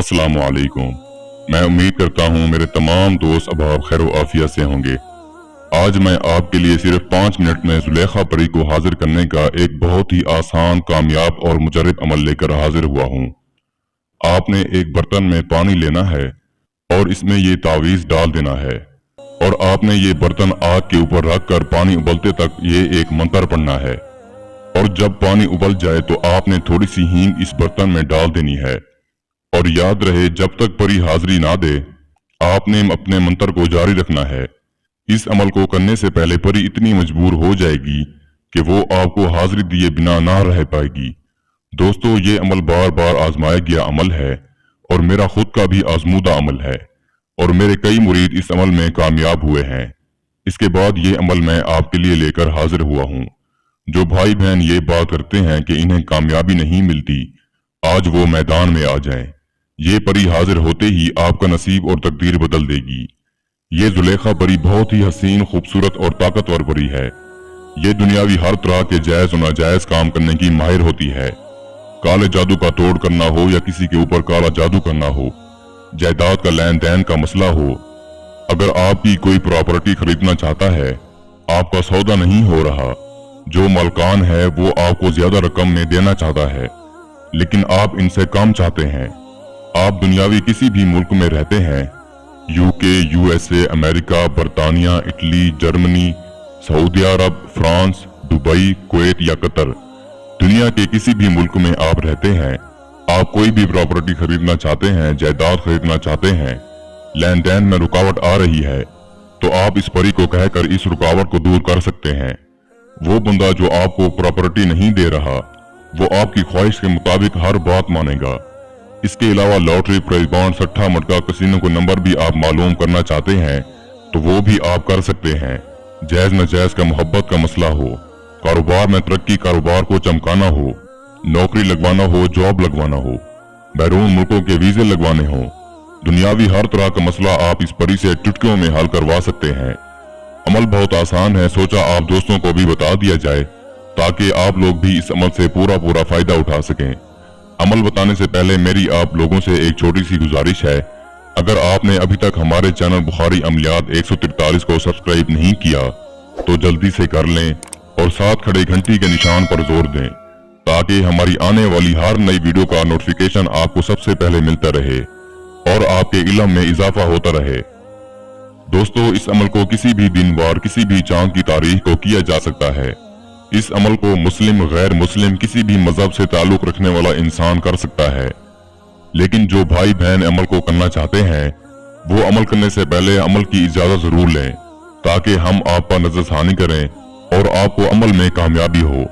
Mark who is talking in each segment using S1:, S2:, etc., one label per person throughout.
S1: अस्सलामु अलैकुम। मैं उम्मीद करता हूँ मेरे तमाम दोस्त अहबाब खैर व आफियत से होंगे। आज मैं आपके लिए सिर्फ 5 मिनट में जुलेखा परी को हाजिर करने का एक बहुत ही आसान, कामयाब और मुजर्रब अमल लेकर हाजिर हुआ हूँ। आपने एक बर्तन में पानी लेना है और इसमें ये तावीज़ डाल देना है और आपने ये बर्तन आग के ऊपर रखकर पानी उबलते तक ये एक मंत्र पढ़ना है और जब पानी उबल जाए तो आपने थोड़ी सी हींग इस बर्तन में डाल देनी है। और याद रहे, जब तक परी हाजिरी ना दे आपने अपने मंत्र को जारी रखना है। इस अमल को करने से पहले परी इतनी मजबूर हो जाएगी कि वो आपको हाजिरी दिए बिना ना रह पाएगी। दोस्तों, ये अमल बार बार आजमाया गया अमल है और मेरा खुद का भी आजमूदा अमल है और मेरे कई मुरीद इस अमल में कामयाब हुए हैं। इसके बाद ये अमल मैं आपके लिए लेकर हाजिर हुआ हूँ। जो भाई बहन ये बात करते हैं कि इन्हें कामयाबी नहीं मिलती, आज वो मैदान में आ जाएं। ये परी हाजिर होते ही आपका नसीब और तकदीर बदल देगी। ये जुलेखा परी बहुत ही हसीन, खूबसूरत और ताकतवर परी है। ये दुनियावी हर तरह के जायज और नाजायज काम करने की माहिर होती है। काले जादू का तोड़ करना हो या किसी के ऊपर काला जादू करना हो, जायदाद का लेन देन का मसला हो, अगर आपकी कोई प्रॉपर्टी खरीदना चाहता है, आपका सौदा नहीं हो रहा, जो मालकान है वो आपको ज्यादा रकम में देना चाहता है लेकिन आप इनसे कम चाहते हैं, आप दुनियावी किसी भी मुल्क में रहते हैं, यूके, यूएसए, अमेरिका, बरतानिया, इटली, जर्मनी, सऊदी अरब, फ्रांस, दुबई, कुवैत या कतर, दुनिया के किसी भी मुल्क में आप रहते हैं, आप कोई भी प्रॉपर्टी खरीदना चाहते हैं, जायदाद खरीदना चाहते हैं, लेन देन में रुकावट आ रही है, तो आप इस परी को कहकर इस रुकावट को दूर कर सकते हैं। वो बंदा जो आपको प्रॉपर्टी नहीं दे रहा, वो आपकी ख्वाहिश के मुताबिक हर बात मानेगा। इसके अलावा लॉटरी, प्राइज बॉन्ड, सट्टा मटका, कसिनो के नंबर भी आप मालूम करना चाहते हैं तो वो भी आप कर सकते हैं। जायज नाजायज का मोहब्बत का मसला हो, कारोबार में तरक्की, कारोबार को चमकाना हो, नौकरी लगवाना हो, जॉब लगवाना हो, बैरून मुल्कों के वीजे लगवाने हो, दुनियावी हर तरह का मसला आप इस परी से चुटकियों में हल करवा सकते हैं। अमल बहुत आसान है, सोचा आप दोस्तों को भी बता दिया जाए ताकि आप लोग भी इस अमल से पूरा फायदा उठा सकें। अमल बताने से पहले मेरी आप लोगों से एक छोटी सी गुजारिश है, अगर आपने अभी तक हमारे चैनल बुखारी अमलियात 143 को सब्सक्राइब नहीं किया तो जल्दी से कर लें और साथ खड़े घंटी के निशान पर जोर दें ताकि हमारी आने वाली हर नई वीडियो का नोटिफिकेशन आपको सबसे पहले मिलता रहे और आपके इल्म में इजाफा होता रहे। दोस्तों, इस अमल को किसी भी दिन वार, किसी भी चांद की तारीख को किया जा सकता है। इस अमल को मुस्लिम, गैर मुस्लिम, किसी भी मजहब से ताल्लुक रखने वाला इंसान कर सकता है। लेकिन जो भाई बहन अमल को करना चाहते हैं वो अमल करने से पहले अमल की इजाजत जरूर लें ताकि हम आप पर नजरसानी करें और आपको अमल में कामयाबी हो।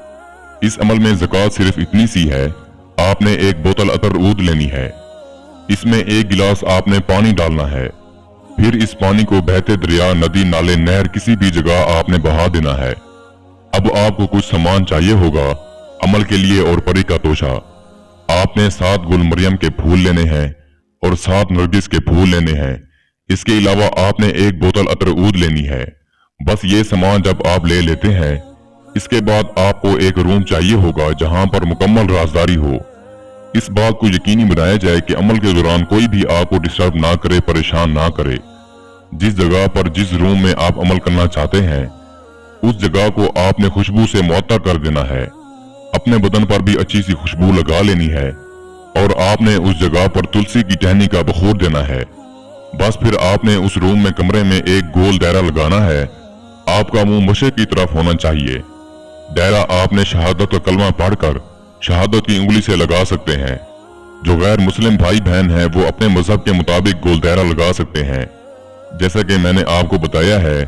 S1: इस अमल में ज़कात सिर्फ इतनी सी है, आपने एक बोतल अतर ऊद लेनी है, इसमें 1 गिलास आपने पानी डालना है, फिर इस पानी को बहते दरिया, नदी, नाले, नहर किसी भी जगह आपने बहा देना है। अब आपको कुछ सामान चाहिए होगा अमल के लिए और परी का तोशा। आपने 7 गुल मरियम के फूल लेने हैं और 7 नरगिस के फूल लेने हैं। इसके अलावा आपने 1 बोतल अतर ऊद लेनी है। बस ये सामान जब आप ले लेते हैं, इसके बाद आपको एक रूम चाहिए होगा जहां पर मुकम्मल राजदारी हो। इस बात को यकीनी बनाया जाए कि अमल के दौरान कोई भी आपको डिस्टर्ब ना करे, परेशान ना करे। जिस जगह पर, जिस रूम में आप अमल करना चाहते हैं उस जगह को आपने खुशबू से मुअत्तर कर देना है। अपने बदन पर भी अच्छी सी खुशबू लगा लेनी है और आपने उस जगह पर तुलसी की टहनी का बखूर देना है। बस फिर आपने उस रूम में, कमरे में एक गोल दायरा लगाना है। आपका मुंह मशरिक की तरफ होना चाहिए। दायरा आपने शहादत का कलमा पढ़कर शहादत की उंगली से लगा सकते हैं। जो गैर मुस्लिम भाई बहन है वो अपने मजहब के मुताबिक गोल दायरा लगा सकते हैं। जैसा कि मैंने आपको बताया है,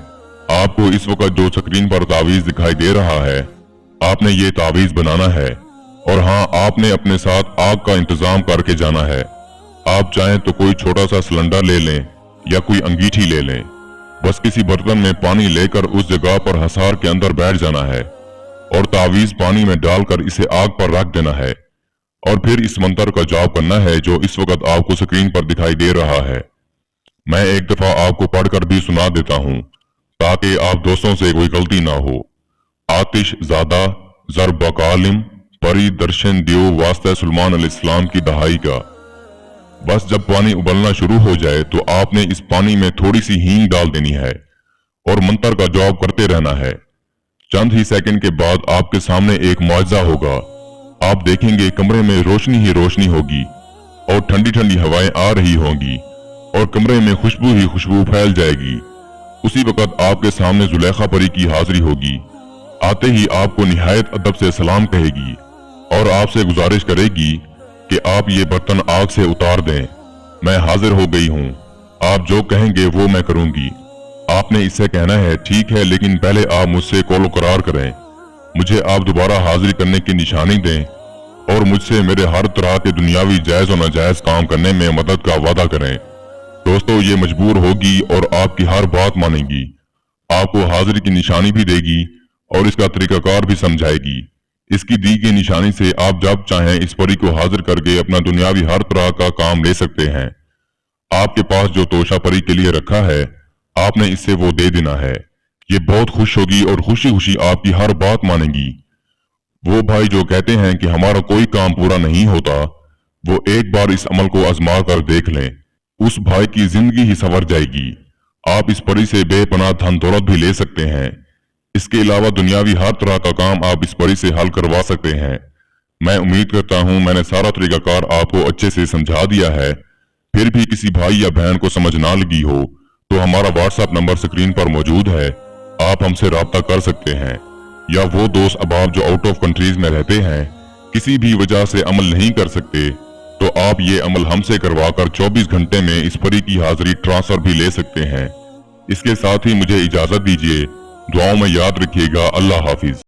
S1: आपको इस वक्त जो स्क्रीन पर तावीज दिखाई दे रहा है, आपने ये तावीज बनाना है और हाँ, आपने अपने साथ आग का इंतजाम करके जाना है। आप चाहें तो कोई छोटा सा सिलेंडर ले लें या कोई अंगीठी ले लें। बस किसी बर्तन में पानी लेकर उस जगह पर हसार के अंदर बैठ जाना है और तावीज पानी में डालकर इसे आग पर रख देना है और फिर इस मंत्र का जाप करना है जो इस वक्त आपको स्क्रीन पर दिखाई दे रहा है। मैं एक दफा आपको पढ़कर भी सुना देता हूँ ताकि आप दोस्तों से कोई गलती ना हो। आतिश ज़ादा ज़र बकालिम परी दर्शन दियो वास्ते सुलेमान अलैहिस्सलाम की दहाई का। बस जब पानी उबलना शुरू हो जाए तो आपने इस पानी में थोड़ी सी हींग डाल देनी है और मंत्र का जप करते रहना है। चंद ही सेकंड के बाद आपके सामने एक मुआजिजा होगा। आप देखेंगे कमरे में रोशनी ही रोशनी होगी और ठंडी ठंडी हवाएं आ रही होंगी और कमरे में खुशबू ही खुशबू फैल जाएगी। उसी वक्त आपके सामने जुलेखा परी की हाजिरी होगी। आते ही आपको निहायत अदब से सलाम कहेगी और आपसे गुजारिश करेगी कि आप ये बर्तन आग से उतार दें। मैं हाजिर हो गई हूँ, आप जो कहेंगे वो मैं करूंगी। आपने इससे कहना है ठीक है, लेकिन पहले आप मुझसे कौलो करार करें, मुझे आप दोबारा हाजिर करने की निशानी दें और मुझसे मेरे हर तरह के दुनियावी जायज और नाजायज काम करने में मदद का वादा करें। दोस्तों, ये मजबूर होगी और आपकी हर बात मानेगी, आपको हाजिर की निशानी भी देगी और इसका तरीकाकार भी समझाएगी। इसकी दी गई निशानी से आप जब चाहें इस परी को हाजिर करके अपना दुनियावी हर तरह का काम ले सकते हैं। आपके पास जो तोशा परी के लिए रखा है, आपने इससे वो दे देना है। ये बहुत खुश होगी और खुशी खुशी आपकी हर बात मानेगी। वो भाई जो कहते हैं कि हमारा कोई काम पूरा नहीं होता, वो एक बार इस अमल को आजमा कर देख लें, उस भाई की जिंदगी ही संवर जाएगी। आप इस परी से बेपनाह धन दौलत भी ले सकते हैं। इसके अलावा दुनियावी हर तरह का काम आप इस परी से हल करवा सकते हैं। मैं उम्मीद करता हूं मैंने सारा तरीकाकार आपको अच्छे से समझा दिया है। फिर भी किसी भाई या बहन को समझ ना लगी हो तो हमारा व्हाट्सएप नंबर स्क्रीन पर मौजूद है, आप हमसे राब्ता कर सकते हैं। या वो दोस्त अहबाब जो आउट ऑफ कंट्रीज में रहते हैं, किसी भी वजह से अमल नहीं कर सकते, तो आप ये अमल हमसे करवाकर 24 घंटे में इस परी की हाजिरी ट्रांसफर भी ले सकते हैं। इसके साथ ही मुझे इजाजत दीजिए, दुआओं में याद रखिएगा। अल्लाह हाफिज।